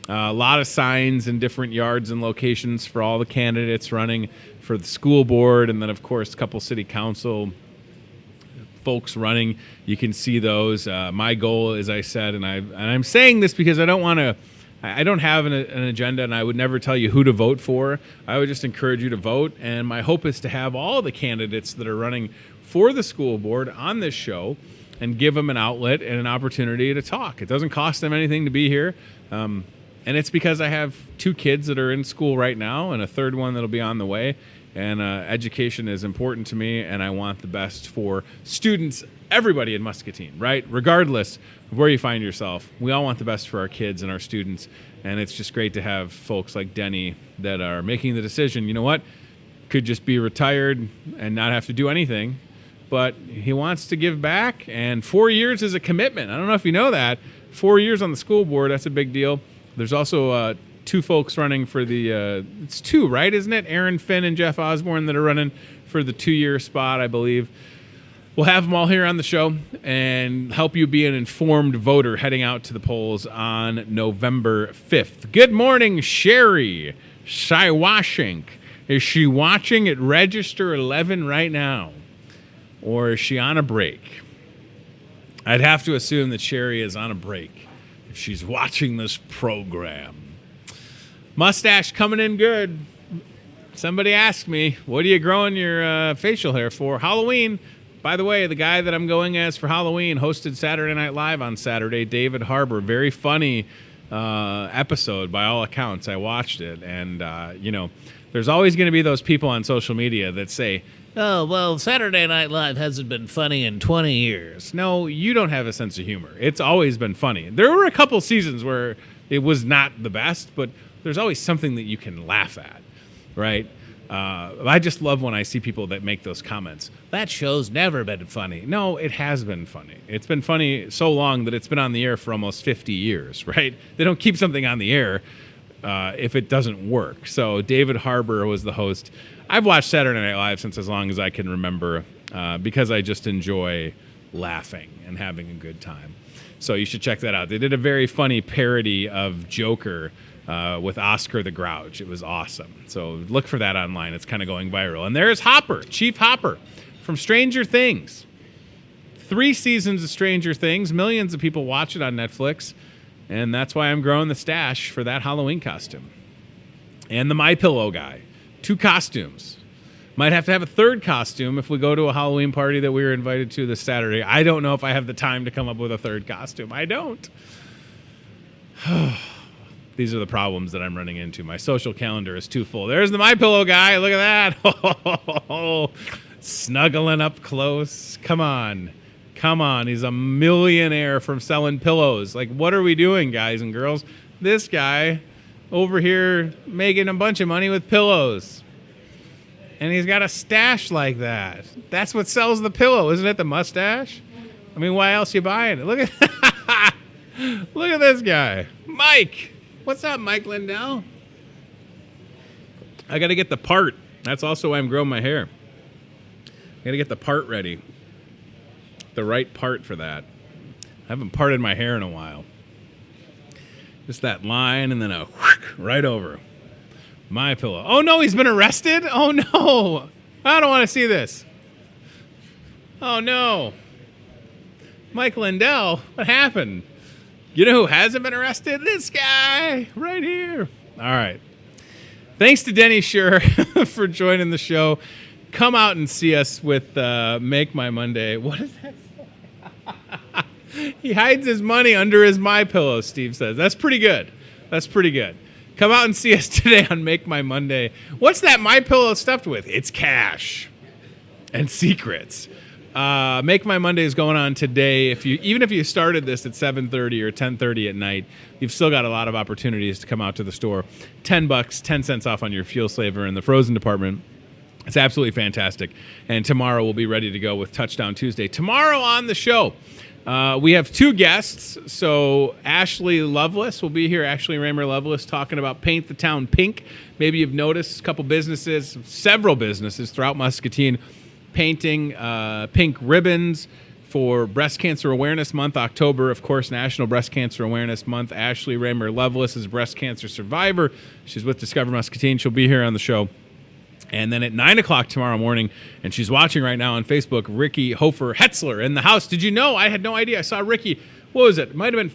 A lot of signs in different yards and locations for all the candidates running for the school board. And then, of course, a couple city council folks running. You can see those. My goal, as I said, and I'm saying this because I don't want to I don't have an agenda, and I would never tell you who to vote for. I would just encourage you to vote, and my hope is to have all the candidates that are running for the school board on this show and give them an outlet and an opportunity to talk. It doesn't cost them anything to be here, and it's because I have 2 kids that are in school right now and a third one that'll be on the way, and education is important to me, and I want the best for students, everybody in Muscatine, right? Regardless of where you find yourself, we all want the best for our kids and our students, and it's just great to have folks like Denny that are making the decision, you know what, could just be retired and not have to do anything, but he wants to give back, and 4 years is a commitment. I don't know if you know that. 4 years on the school board, that's a big deal. There's also 2 folks running for the, it's 2, right, isn't it? Aaron Finn and Jeff Osborne that are running for the 2-year spot, I believe. We'll have them all here on the show and help you be an informed voter heading out to the polls on November 5th. Good morning, Sherry Shiwashink. Is she watching at Register 11 right now? Or is she on a break? I'd have to assume that Sherry is on a break if she's watching this program. Mustache coming in good. Somebody asked me, what are you growing your facial hair for? Halloween. By the way, the guy that I'm going as for Halloween hosted Saturday Night Live on Saturday, David Harbour. Very funny episode by all accounts. I watched it. And, there's always going to be those people on social media that say, oh, well, Saturday Night Live hasn't been funny in 20 years. No, you don't have a sense of humor. It's always been funny. There were a couple seasons where it was not the best, but there's always something that you can laugh at, right? I just love when I see people that make those comments. That show's never been funny. No, it has been funny. It's been funny so long that it's been on the air for almost 50 years, right? They don't keep something on the air if it doesn't work. So David Harbour was the host. I've watched Saturday Night Live since as long as I can remember because I just enjoy laughing and having a good time. So you should check that out. They did a very funny parody of Joker with Oscar the Grouch. It was awesome. So look for that online. It's kind of going viral. And there's Hopper, Chief Hopper from Stranger Things. 3 seasons of Stranger Things. Millions of people watch it on Netflix. And that's why I'm growing the stash for that Halloween costume. And the MyPillow guy. 2 costumes. Might have to have a 3rd costume if we go to a Halloween party that we were invited to this Saturday. I don't know if I have the time to come up with a 3rd costume. I don't. These are the problems that I'm running into. My social calendar is too full. There's the MyPillow guy. Look at that. Snuggling up close. Come on. He's a millionaire from selling pillows. Like, what are we doing, guys and girls? This guy over here making a bunch of money with pillows. And he's got a stash like that. That's what sells the pillow, isn't it? The mustache? I mean, why else you buying it? Look at look at this guy. Mike. What's up, Mike Lindell? I got to get the part. That's also why I'm growing my hair. I got to get the part ready. The right part for that. I haven't parted my hair in a while. Just that line and then a whoosh, right over. MyPillow. Oh, no, he's been arrested? Oh, no. I don't want to see this. Oh, no. Mike Lindell, what happened? You know who hasn't been arrested? This guy right here. All right. Thanks to Denny Scher for joining the show. Come out and see us with Make My Monday. What is that? He hides his money under his MyPillow, Steve says. That's pretty good. Come out and see us today on Make My Monday. What's that MyPillow stuffed with? It's cash and secrets. Make My Monday is going on today. Even if you started this at 7:30 or 10:30 at night, you've still got a lot of opportunities to come out to the store. $10, 10 cents off on your fuel saver in the frozen department. It's absolutely fantastic. And tomorrow we'll be ready to go with Touchdown Tuesday. Tomorrow on the show, we have 2 guests. So Ashley Lovelace will be here. Ashley Raymer Lovelace talking about Paint the Town Pink. Maybe you've noticed a couple businesses, several businesses throughout Muscatine painting pink ribbons for Breast Cancer Awareness Month, October, of course, National Breast Cancer Awareness Month. Ashley Raymer Lovelace is a breast cancer survivor. She's with Discover Muscatine. She'll be here on the show. And then at 9 o'clock tomorrow morning, and she's watching right now on Facebook, Ricky Hofer Hetzler in the house. Did you know? I had no idea. I saw Ricky what was it? It might have been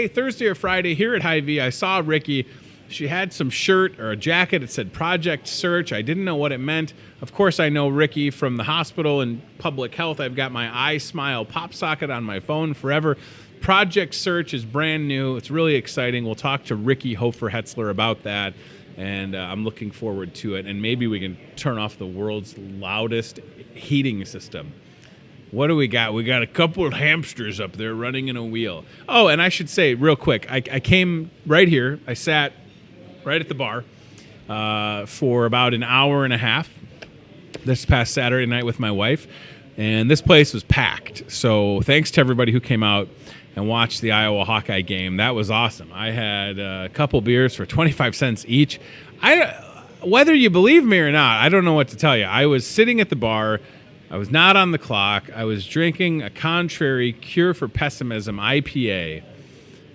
Thursday or Friday here at Hy-Vee. I saw Ricky. She had some shirt or a jacket. It said Project Search. I didn't know what it meant. Of course, I know Ricky from the hospital and public health. I've got my iSmile pop socket on my phone forever. Project Search is brand new. It's really exciting. We'll talk to Ricky Hofer-Hetzler about that, and I'm looking forward to it. And maybe we can turn off the world's loudest heating system. What do we got? We got a couple of hamsters up there running in a wheel. Oh, and I should say real quick, I came right here. I sat right at the bar for about an hour and a half this past Saturday night with my wife, and this place was packed. So thanks to everybody who came out and watched the Iowa Hawkeye game. That was awesome. I had a couple beers for 25 cents each. Whether you believe me or not, I don't know what to tell you. I was sitting at the bar. I was not on the clock. I was drinking a Contrary Cure for Pessimism IPA.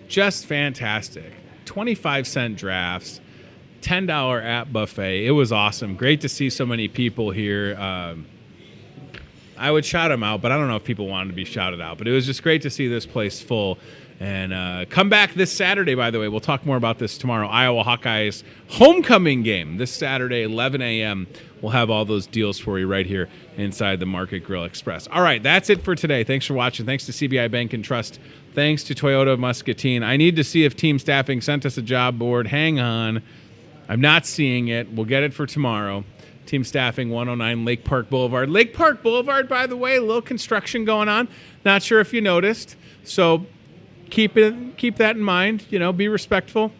Just fantastic. 25-cent drafts, $10 app buffet. It was awesome. Great to see so many people here. I would shout them out, but I don't know if people wanted to be shouted out. But it was just great to see this place full. And come back this Saturday, by the way. We'll talk more about this tomorrow. Iowa Hawkeyes homecoming game this Saturday, 11 a.m. We'll have all those deals for you right here inside the Market Grill Express. All right, that's it for today. Thanks for watching. Thanks to CBI Bank and Trust. Thanks to Toyota Muscatine. I need to see if Team Staffing sent us a job board. Hang on. I'm not seeing it. We'll get it for tomorrow. Team Staffing, 109 Lake Park Boulevard. Lake Park Boulevard, by the way, a little construction going on. Not sure if you noticed. So keep that in mind. Be respectful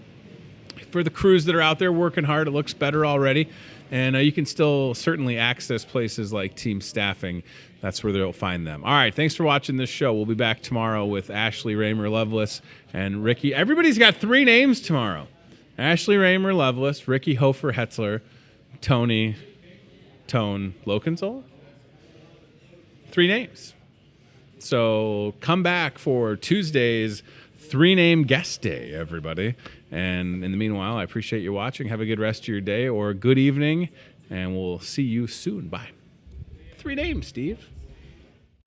for the crews that are out there working hard. It looks better already. And you can still certainly access places like Team Staffing. That's where they'll find them. All right, thanks for watching this show. We'll be back tomorrow with Ashley Raymer Lovelace and Ricky. Everybody's got 3 names tomorrow. Ashley Raymer Lovelace, Ricky Hofer-Hetzler, Tony Tone Lokenzola. 3 names. So come back for Tuesday's 3-name guest day, everybody. And in the meanwhile, I appreciate you watching. Have a good rest of your day or good evening, and we'll see you soon. Bye. 3 names, Steve.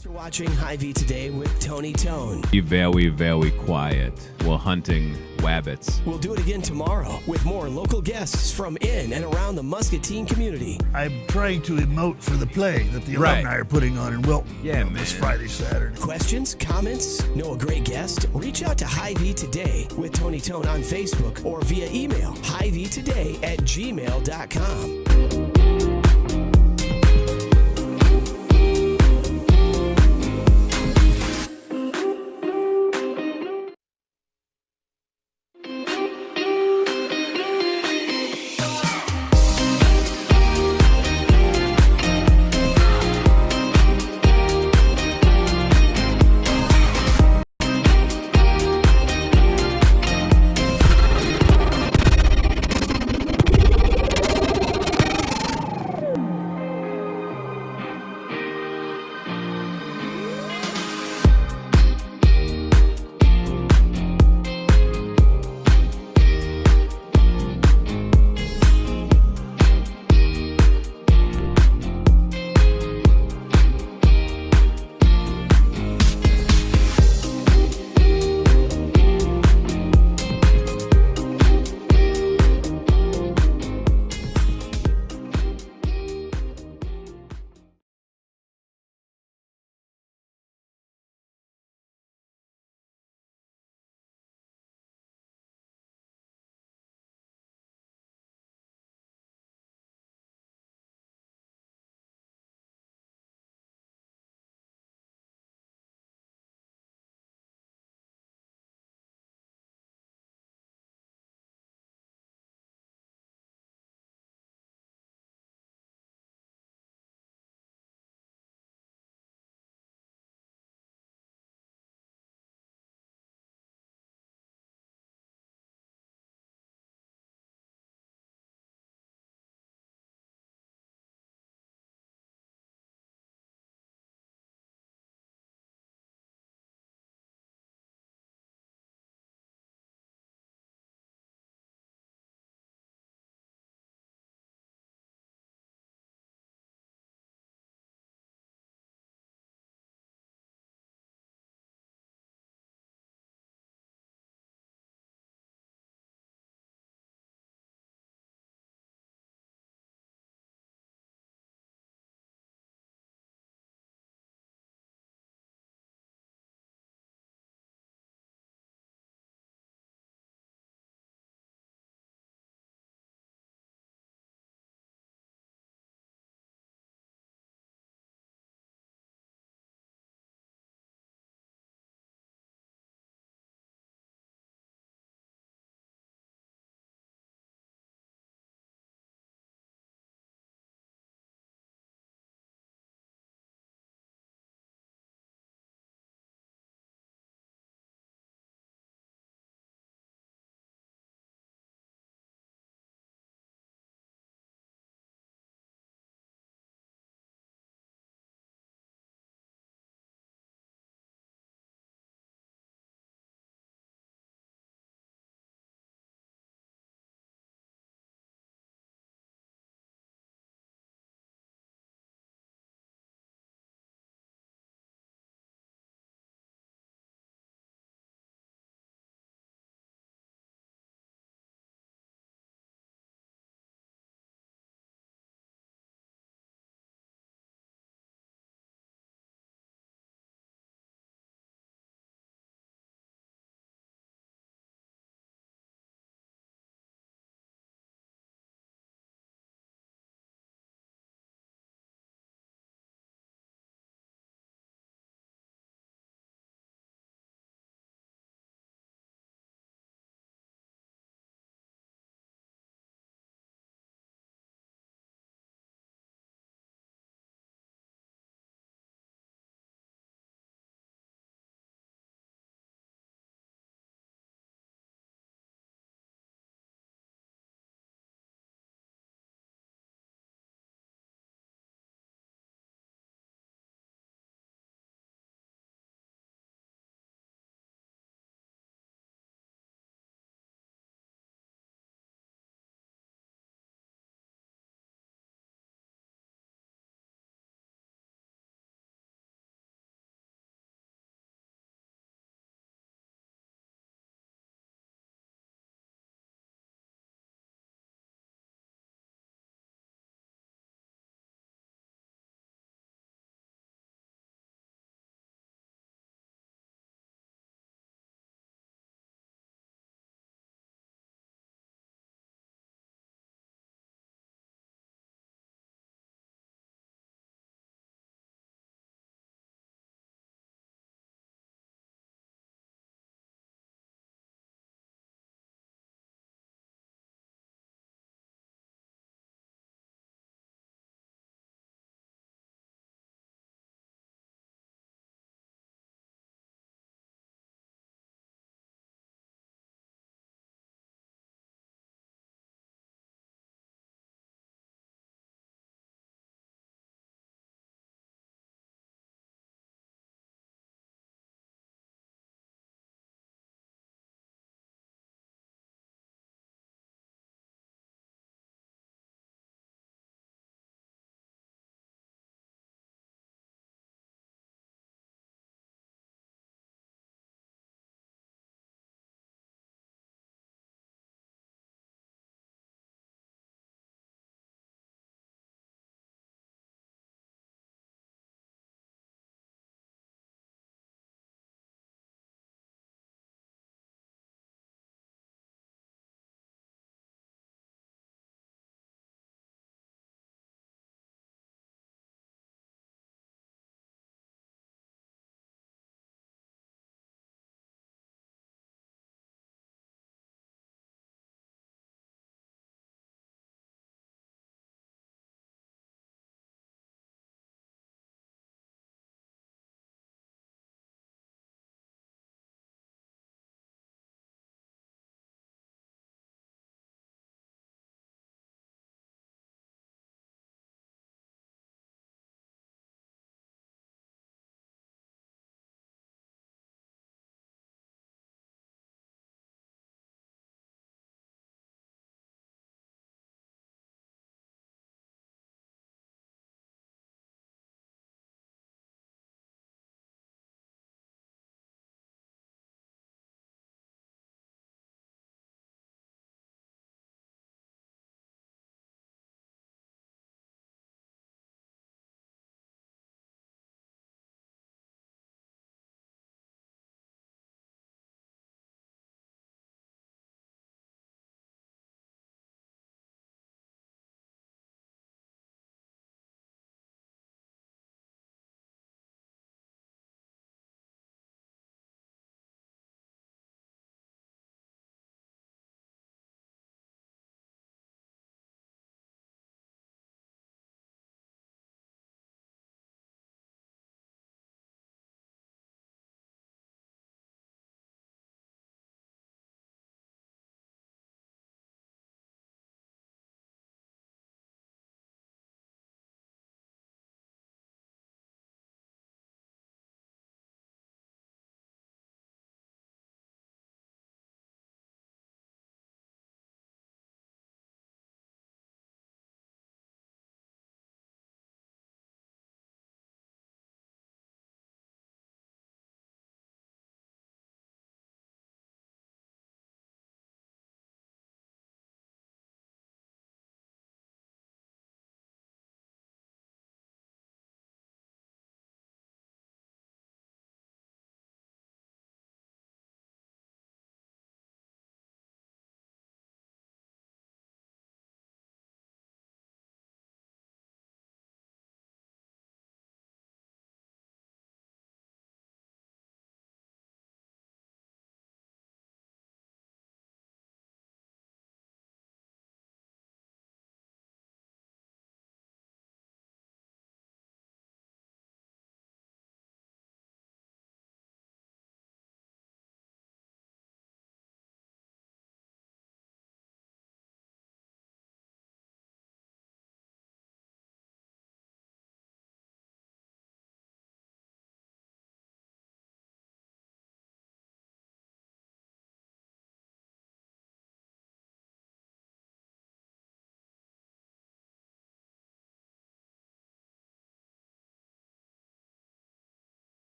Thanks for watching Hy-Vee Today with Tony Tone. Be very, very quiet. We're hunting wabbits. We'll do it again tomorrow with more local guests from in and around the Muscatine community. I'm trying to emote for the play that the alumni are putting on in Wilton this Friday, Saturday. Questions, comments, know a great guest? Reach out to Hy-Vee Today with Tony Tone on Facebook or via email, hyveetoday@gmail.com.